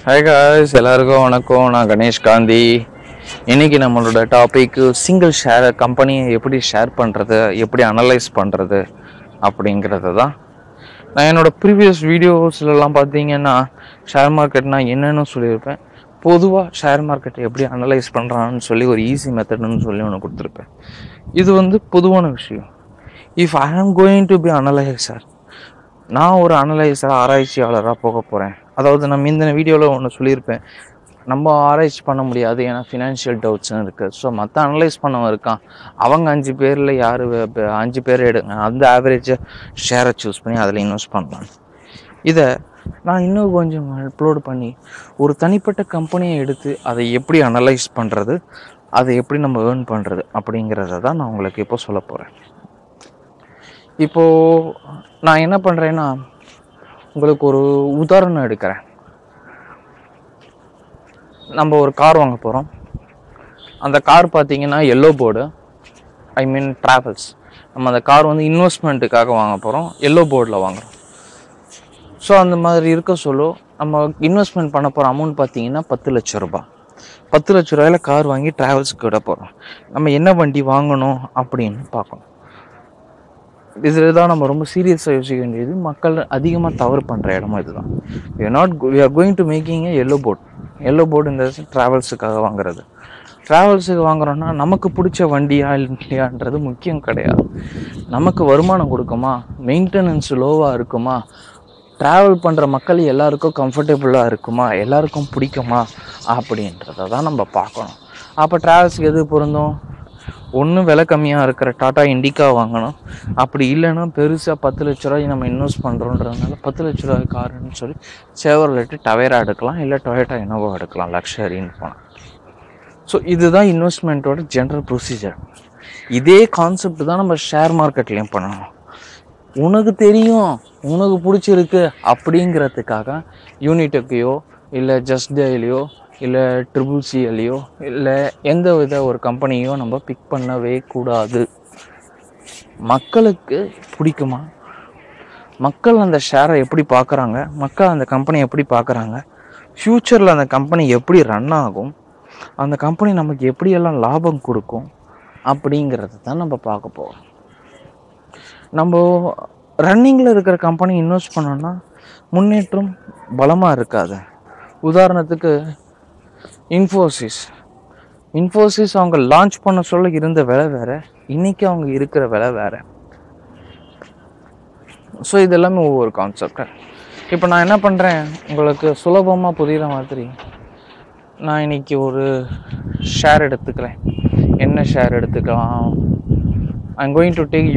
Hi guys, எல்லாருக்கும் வணக்கம். நான் கணேஷ் காந்தி. இன்றைக்கி நம்மளோட டாபிக் சிங்கிள் ஷேர் கம்பெனியை எப்படி ஷேர் பண்ணுறது, எப்படி அனலைஸ் பண்ணுறது அப்படிங்கிறது தான். நான் என்னோடய ப்ரீவியஸ் வீடியோஸ்லாம் பார்த்தீங்கன்னா ஷேர் மார்க்கெட்னால் என்னென்னு சொல்லியிருப்பேன். பொதுவாக ஷேர் மார்க்கெட்டை எப்படி அனலைஸ் பண்ணுறான்னு சொல்லி ஒரு ஈஸி மெத்தடுன்னு சொல்லி ஒன்று கொடுத்துருப்பேன். இது பொதுவான விஷயம். If I am going to be analyser, நான் ஒரு அனலைசராக ஆராய்ச்சியாளராக போக போகிறேன். அதாவது நம்ம இந்த வீடியோவில் ஒன்று சொல்லியிருப்பேன், நம்ம ஆராய்ச்சி பண்ண முடியாது, ஏன்னா ஃபினான்ஷியல் டவுட்ஸ்னு இருக்குது. ஸோ மற்ற அனலைஸ் பண்ணவன் இருக்கான், அவங்க 5 பேரில் யார் 5 பேர் எடுங்க, அந்த ஆவரேஜை ஷேரை சூஸ் பண்ணி அதில் இன்வெஸ்ட் பண்ணலாம். இதை நான் இன்னும் கொஞ்சம் அப்லோடு பண்ணி ஒரு தனிப்பட்ட கம்பெனியை எடுத்து அதை எப்படி அனலைஸ் பண்ணுறது, அதை எப்படி நம்ம ஏர்ன் பண்ணுறது அப்படிங்கிறத தான் நான் உங்களுக்கு இப்போ சொல்ல போகிறேன். இப்போது நான் என்ன பண்ணுறேன்னா, உங்களுக்கு ஒரு உதாரணம் எடுக்கிறேன். நம்ம ஒரு கார் வாங்க போகிறோம். அந்த கார் பார்த்திங்கன்னா எல்லோ போர்டு, ஐ மீன் ட்ராவல்ஸ். நம்ம அந்த கார் இன்வெஸ்ட்மெண்ட்டுக்காக வாங்க போகிறோம், எல்லோ போர்டில் வாங்குகிறோம். ஸோ அந்த மாதிரி இருக்க சொல்ல நம்ம இன்வெஸ்ட்மெண்ட் பண்ண போகிற அமௌண்ட் பார்த்திங்கன்னா 10 லட்ச ரூபா. 10 லட்ச ரூபாயில் கார் வாங்கி ட்ராவல்ஸுக்கு விட போகிறோம். நம்ம என்ன வண்டி வாங்கணும் அப்படின்னு பார்க்கணும். இதில் தான் நம்ம ரொம்ப சீரியஸாக யோசிக்க வேண்டியது. மக்கள் அதிகமாக தவறு பண்ணுற இடமும் இதுதான். we are going to making a yellow board இந்த ட்ராவல்ஸுக்காக வாங்குறது. ட்ராவல்ஸுக்கு வாங்குறோன்னா நமக்கு பிடிச்ச வண்டியா இல்லையான்றது முக்கியம் கிடையாது. நமக்கு வருமானம் கொடுக்குமா, மெயின்டெனன்ஸ் லோவாக இருக்குமா, ட்ராவல் பண்ணுற மக்கள் எல்லாருக்கும் கம்ஃபர்டபுளாக இருக்குமா, எல்லாருக்கும் பிடிக்குமா அப்படின்றத தான் நம்ம பார்க்கணும். அப்போ ட்ராவல்ஸுக்கு எது பொருந்தும்? ஒன்று விலை கம்மியாக இருக்கிற டாட்டா இண்டிகா வாங்கணும். அப்படி இல்லைன்னா பெருசாக 10 லட்ச ரூபாய் நம்ம இன்வெஸ்ட் பண்ணுறோன்றதுனால 10 லட்ச ரூபாய் காருன்னு சொல்லி சேவர்லெட்டு டவேரா எடுக்கலாம், இல்லை டொயோட்டா இனோவா எடுக்கலாம், லக்ஸரின்னு போனால். ஸோ இதுதான் இன்வெஸ்ட்மெண்ட்டோட ஜென்ரல் ப்ரொசீஜர். இதே கான்செப்ட் தான் நம்ம ஷேர் மார்க்கெட்லேயும் பண்ணணும். உனக்கு தெரியும், உனக்கு பிடிச்சிருக்கு அப்படிங்கிறதுக்காக யூனிடெக்கையோ இல்லை ஜஸ்ட் டயலையோ இல்லை CCCலையோ இல்லை எந்த வித ஒரு கம்பெனியோ நம்ம பிக் பண்ணவே கூடாது. மக்களுக்கு பிடிக்குமா, மக்கள் அந்த ஷேரை எப்படி பார்க்குறாங்க, மக்கள் அந்த கம்பெனி எப்படி பார்க்குறாங்க, ஃப்யூச்சரில் அந்த கம்பெனி எப்படி ரன் ஆகும், அந்த கம்பெனி நமக்கு எப்படியெல்லாம் லாபம் கொடுக்கும் அப்படிங்கிறது தான் நம்ம பார்க்க போகிறோம். நம்ம ரன்னிங்கில் இருக்கிற கம்பெனி இன்வெஸ்ட் பண்ணோன்னா முன்னேற்றம் பலமாக இருக்காது. உதாரணத்துக்கு இன்ஃபோசிஸ் அவங்க லான்ச் பண்ண சொல்ல இருந்த விலை வேறு, இன்றைக்கி அவங்க இருக்கிற விலை வேறு. ஸோ இது எல்லாமே ஒவ்வொரு கான்செப்ட். இப்போ நான் என்ன பண்ணுறேன், உங்களுக்கு சுலபமாக புரிகிற மாதிரி நான் இன்றைக்கி ஒரு ஷேர் எடுத்துக்கிறேன். என்ன ஷேர் எடுத்துக்கலாம்? ஐம் கோயிங் டு டேக்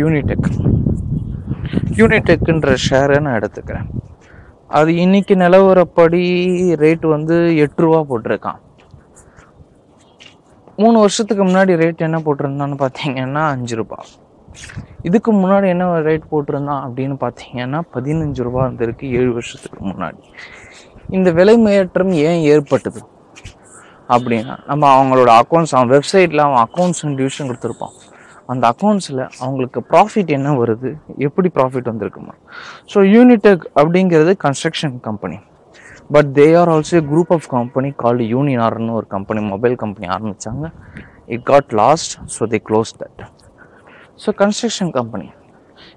யூனிடெக்ன்ற ஷேரை நான் எடுத்துக்கிறேன். அது இன்றைக்கி நிலவரப்படி ரேட் 8 ரூபா போட்டிருக்கான். 3 வருஷத்துக்கு முன்னாடி ரேட் என்ன போட்டிருந்தான்னு பார்த்தீங்கன்னா 5 ரூபா. இதுக்கு முன்னாடி என்ன ரேட் போட்டிருந்தான் அப்படின்னு பார்த்தீங்கன்னா 15 ரூபா இருந்திருக்கு 7 வருஷத்துக்கு முன்னாடி. இந்த விலை முயற்றம் ஏன் ஏற்பட்டது அப்படின்னா, நம்ம அவங்களோட அக்கௌண்ட்ஸ், அவன் வெப்சைட்டில் அவன் அக்கௌண்ட்ஸ் டிவிஷன் கொடுத்துருப்பான். அந்த அக்கௌண்ட்ஸில் அவங்களுக்கு ப்ராஃபிட் என்ன வருது, எப்படி ப்ராஃபிட் வந்திருக்குமா. ஸோ யூனிடெக் அப்படிங்கிறது construction company, but they are also a group of company called யூனினார்னு ஒரு கம்பெனி, மொபைல் கம்பெனி ஆரம்பித்தாங்க. It got lost, so they close that. So construction company,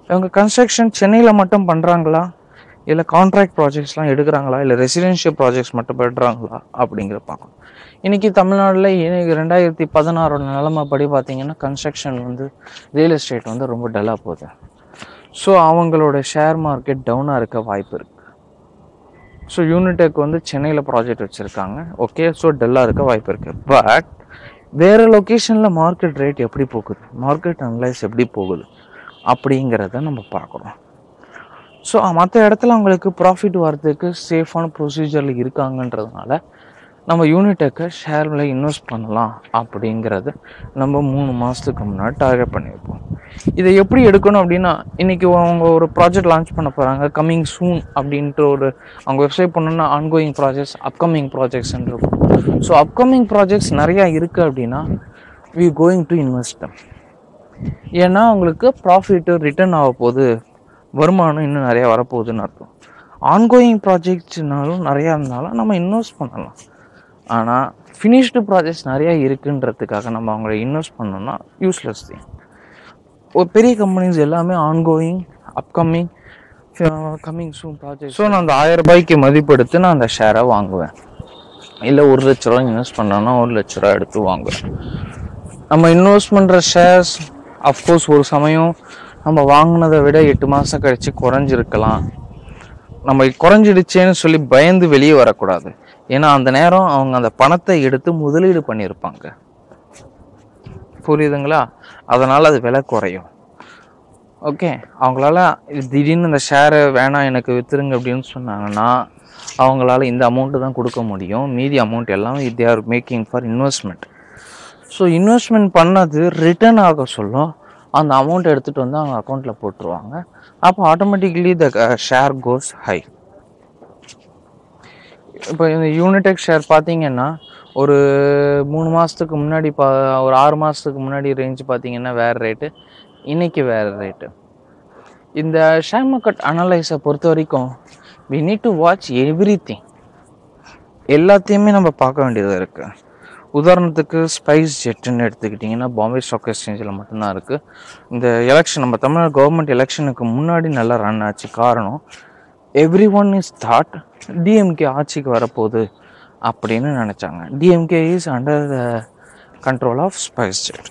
இவங்க கன்ஸ்ட்ரக்ஷன் சென்னையில் மட்டும் பண்ணுறாங்களா, இல்லை கான்ட்ராக்ட் ப்ராஜெக்ட்ஸ்லாம் எடுக்கிறாங்களா, இல்லை ரெசிடென்ஷியல் ப்ராஜெக்ட்ஸ் மட்டும் பண்ணுறாங்களா அப்படிங்கிற பார்க்கணும். இன்றைக்கி தமிழ்நாட்டில் 2016 நிலைமை படி பார்த்திங்கன்னா கன்ஸ்ட்ரக்ஷன் ரியல் எஸ்டேட் ரொம்ப டல்லாக போகுது. ஸோ அவங்களோட ஷேர் மார்க்கெட் டவுனாக இருக்க வாய்ப்பு இருக்குது. ஸோ யூனிடெக் சென்னையில் ப்ராஜெக்ட் வச்சுருக்காங்க, ஓகே. ஸோ டல்லாக இருக்க வாய்ப்பு இருக்குது. பட் வேறு லொக்கேஷனில் மார்க்கெட் ரேட் எப்படி போகுது, மார்க்கெட் அனலைஸ் எப்படி போகுது அப்படிங்கிறத நம்ம பார்க்குறோம். ஸோ மற்ற இடத்துல அவங்களுக்கு ப்ராஃபிட் வரதுக்கு சேஃபான ப்ரொசீஜரில் இருக்காங்கன்றதுனால நம்ம யூனிடெக்கை ஷேரில் இன்வெஸ்ட் பண்ணலாம் அப்படிங்கிறத நம்ம 3 மாதத்துக்கு முன்னாடி டார்கெட் பண்ணியிருப்போம். இதை எப்படி எடுக்கணும் அப்படின்னா, இன்றைக்கி அவங்க ஒரு ப்ராஜெக்ட் லான்ச் பண்ண போகிறாங்க, கம்மிங் சூன் அப்படின்ட்டு அவங்க வெப்சைட் பண்ணோன்னா ஆன்கோயிங் ப்ராஜெக்ட்ஸ், அப்கமிங் ப்ராஜெக்ட்ஸ்ன்னு இருக்கும். ஸோ அப்கமிங் ப்ராஜெக்ட்ஸ் நிறையா இருக்குது அப்படின்னா we going to invest them. ஏன்னா அவங்களுக்கு ப்ராஃபிட்டு ரிட்டர்ன் ஆக போகுது, வருமானம் இன்னும் நிறையா வரப்போகுதுன்னு அர்த்தம். ஆன்கோயிங் ப்ராஜெக்ட்ஸ்னாலும் நிறையா இருந்தாலும் நம்ம இன்வெஸ்ட் பண்ணலாம். ஆனால் ஃபினிஷ்டு ப்ராஜெக்ட்ஸ் நிறையா இருக்குன்றதுக்காக நம்ம அவங்கள இன்வெஸ்ட் பண்ணோம்னா யூஸ்லெஸ் திங். ஒரு பெரிய கம்பெனிஸ் எல்லாமே ongoing, upcoming, coming soon project. So நான் அந்த 1000 ரூபாய்க்கு மதிப்பெடுத்து நான் அந்த ஷேரை வாங்குவேன். இல்லை 1 லட்ச ரூபா இன்வெஸ்ட் பண்ணோன்னா 1 லட்ச ரூபா எடுத்து வாங்குவேன். நம்ம இன்வெஸ்ட் பண்ணுற ஷேர்ஸ் அஃப்கோர்ஸ் ஒரு சமயம் நம்ம வாங்கினதை விட 8 மாதம் கழித்து குறைஞ்சிருக்கலாம். நம்ம குறைஞ்சிடுச்சேன்னு சொல்லி பயந்து வெளியே வரக்கூடாது. ஏன்னா அந்த நேரம் அவங்க அந்த பணத்தை எடுத்து முதலீடு பண்ணியிருப்பாங்க. புரியுதுங்களா? அதனால் அது விலை குறையும். ஓகே, அவங்களால திடீர்னு இந்த ஷேரை வேணாம் எனக்கு விற்றுருங்க அப்படின்னு சொன்னாங்கன்னா அவங்களால இந்த அமௌண்ட்டு தான் கொடுக்க முடியும். மீதி அமௌண்ட் எல்லாம் they are making for investment. So investment பண்ணது ரிட்டர்ன் ஆக சொல்லும். அந்த அமௌண்ட் எடுத்துகிட்டு வந்து அவங்க அக்கௌண்ட்டில் போட்டுருவாங்க. அப்போ automatically the share goes high. இப்போ இந்த யூனிடெக் ஷேர் பார்த்தீங்கன்னா ஒரு 3 மாதத்துக்கு முன்னாடி ஒரு 6 மாதத்துக்கு முன்னாடி ரேஞ்சு பார்த்தீங்கன்னா வேறு ரேட்டு, இன்றைக்கி வேறு ரேட்டு. இந்த ஷேர் மார்க்கெட் அனலைஸை பொறுத்த வரைக்கும் we need to watch everything. எல்லாத்தையுமே நம்ம பார்க்க வேண்டியதாக இருக்குது. உதாரணத்துக்கு ஸ்பைஸ் ஜெட்டுன்னு எடுத்துக்கிட்டிங்கன்னா பாம்பே ஸ்டாக் எக்ஸ்சேஞ்சில் மட்டும்தான் இருக்குது. இந்த எலெக்ஷன் நம்ம தமிழ்நாடு கவர்மெண்ட் எலெக்ஷனுக்கு முன்னாடி நல்லா ரன் ஆச்சு. காரணம் every one is thought DMK ஆட்சிக்கு வரப்போகுது அப்படின்னு நினச்சாங்க. DMK is under the control of SpiceJet.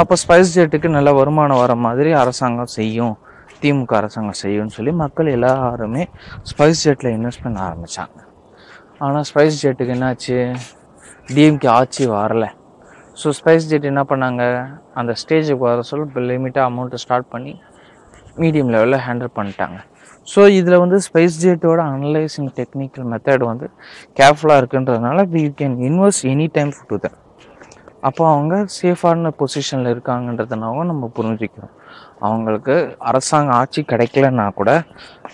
அப்போ ஸ்பைஸ் ஜெட்டுக்கு நல்ல வருமானம் வர மாதிரி அரசாங்கம் செய்யும், திமுக அரசாங்கம் செய்யும்னு சொல்லி மக்கள் எல்லாருமே ஸ்பைஸ் ஜெட்டில் இன்வெஸ்ட் பண்ண ஆரம்பித்தாங்க. ஆனால் ஸ்பைஸ் ஜெட்டுக்கு என்னாச்சு? டிஎம்கே ஆட்சி வரலை. ஸோ ஸ்பைஸ் ஜெட் என்ன பண்ணாங்க, அந்த ஸ்டேஜுக்கு வர சொல்ல லிமிட்டாக அமௌண்ட்டை ஸ்டார்ட் பண்ணி மீடியம் லெவலில் ஹேண்டில் பண்ணிட்டாங்க. ஸோ இதில் வந்து ஸ்பைஸ் ஜெட்டோட அனலைசிங் டெக்னிக்கல் மெத்தட் வந்து கேர்ஃபுல்லாக இருக்குன்றதுனால we can invest any time to that. அப்போ அவங்க சேஃபான பொசிஷனில் இருக்காங்கன்றதுனால நம்ம புரிஞ்சுக்கிறோம். அவங்களுக்கு அரசாங்க ஆட்சி கிடைக்கலன்னா கூட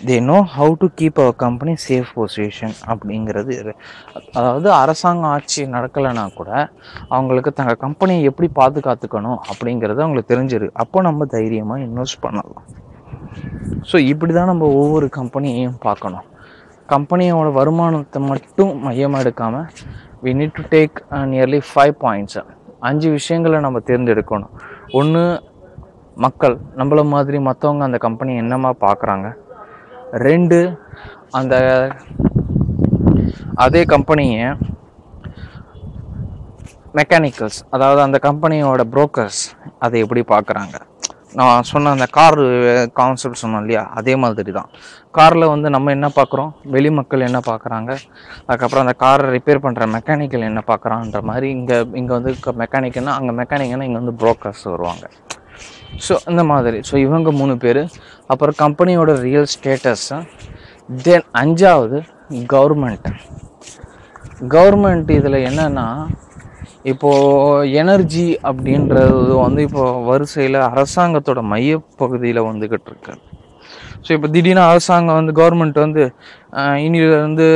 they know how to keep our company safe position அப்படிங்கிறது. அதாவது அரசாங்க ஆட்சி நடக்கலைன்னா கூட அவங்களுக்கு தங்கள் கம்பெனியை எப்படி பாதுகாத்துக்கணும் அப்படிங்கிறது அவங்களுக்கு தெரிஞ்சிருக்கு. அப்போ நம்ம தைரியமாக இன்வெஸ்ட் பண்ணலாம். ஸோ இப்படி தான் நம்ம ஒவ்வொரு கம்பெனியையும் பார்க்கணும். கம்பெனியோட வருமானத்தை மட்டும் மையமாக எடுக்காமல் we need to take nearly 5 points. 5 விஷயங்களை நம்ம தேர்ந்தெடுக்கணும். ஒன்று, மக்கள் நம்மள மாதிரி மற்றவங்க அந்த கம்பெனி என்னமா பார்க்குறாங்க. 2, அந்த அதே கம்பெனியை மெக்கானிக்கல்ஸ், அதாவது அந்த கம்பெனியோட புரோக்கர்ஸ் அதை எப்படி பார்க்குறாங்க. நான் சொன்ன அந்த கார் கான்செப்ட் சொன்னோம் இல்லையா, அதே மாதிரி தான். காரில் வந்து நம்ம என்ன பார்க்குறோம், வெளி மக்கள் என்ன பார்க்குறாங்க, அதுக்கப்புறம் அந்த காரை ரிப்பேர் பண்ணுற மெக்கானிக்கல் என்ன பார்க்குறான்ற மாதிரி இங்கே வந்து மெக்கானிக்குன்னா அங்கே மெக்கானிக்குன்னா இங்கே வந்து புரோக்கர்ஸ் வருவாங்க. ஸோ இந்த மாதிரி. ஸோ இவங்க 3 பேர். அப்புறம் கம்பெனியோட ரியல் ஸ்டேட்டஸ்ஸு. தென் 5வது கவர்மெண்ட். இதில் என்னென்னா இப்போது எனர்ஜி அப்படின்றது வந்து இப்போ வரிசையில் அரசாங்கத்தோட மையப்பகுதியில் வந்துக்கிட்டு இருக்கு. ஸோ இப்போ திடீர்னு அரசாங்கம் வந்து கவர்மெண்ட் வந்து இனியிலேருந்து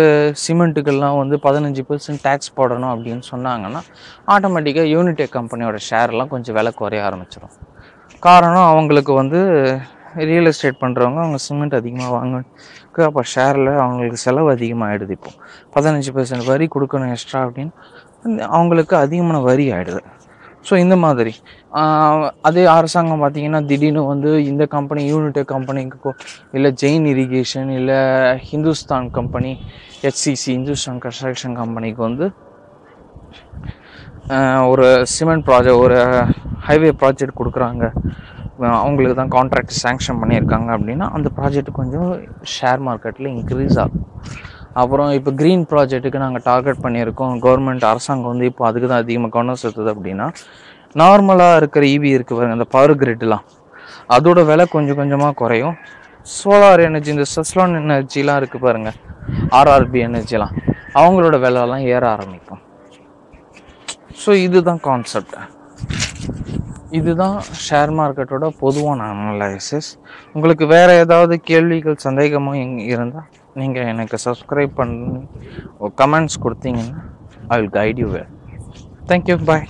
சிமெண்ட்டுக்கெல்லாம் வந்து 15% டேக்ஸ் போடணும் அப்படின்னு சொன்னாங்கன்னா ஆட்டோமேட்டிக்காக யூனிடெக் கம்பெனியோட ஷேர்லாம் கொஞ்சம் விலை குறைய ஆரம்பிச்சிடும். காரணம் அவங்களுக்கு வந்து ரியல் எஸ்டேட் பண்ணுறவங்க அவங்க சிமெண்ட் அதிகமாக வாங்க, அப்போ ஷேரில் அவங்களுக்கு செலவு அதிகமாகிடுது. இப்போ 15% வரி கொடுக்கணும் எக்ஸ்ட்ரா அப்படின்னு அவங்களுக்கு அதிகமான வரி ஆகிடுது. ஸோ இந்த மாதிரி அதே அரசாங்கம் பார்த்திங்கன்னா திடீர்னு வந்து இந்த கம்பெனி யூனிடெக் கம்பெனிக்கு இல்லை ஜெயின் இரிகேஷன் இல்லை Hindustan company HCC Hindustan construction கம்பெனிக்கு வந்து ஒரு சிமெண்ட் ப்ராஜெக்ட், ஒரு ஹைவே ப்ராஜெக்ட் கொடுக்குறாங்க, அவங்களுக்கு தான் கான்ட்ராக்ட் சேங்ஷன் பண்ணியிருக்காங்க அப்படின்னா அந்த ப்ராஜெக்ட் கொஞ்சம் ஷேர் மார்க்கெட்டில் இன்க்ரீஸ் ஆகும். அப்புறம் இப்போ க்ரீன் ப்ராஜெக்ட்டுக்கு நாங்கள் டார்கெட் பண்ணியிருக்கோம், கவர்மெண்ட் அரசாங்கம் வந்து இப்போ அதுக்கு தான் அதிகமாக கவனம் செலுத்துது அப்படின்னா நார்மலாக இருக்கிற இவி இருக்குது பாருங்கள், அந்த பவர் கிரிட்லாம் அதோட விலை கொஞ்சம் கொஞ்சமாக குறையும். சோலார் எனர்ஜி, இந்த செஸ்லான் எனர்ஜிலாம் இருக்குது பாருங்கள், ஆர்ஆர்பி எனர்ஜிலாம், அவங்களோட விலைலாம் ஏற ஆரம்பிக்கும். ஸோ இதுதான் கான்செப்ட். இதுதான் ஷேர் மார்க்கெட்டோட பொதுவான அனலைசிஸ். உங்களுக்கு வேறு ஏதாவது கேள்விகள் சந்தேகமும் இருந்தால் நீங்கள் எனக்கு சப்ஸ்கிரைப் பண்ணி கமெண்ட்ஸ் கொடுத்தீங்கன்னா I will guide you well. Thank you, bye.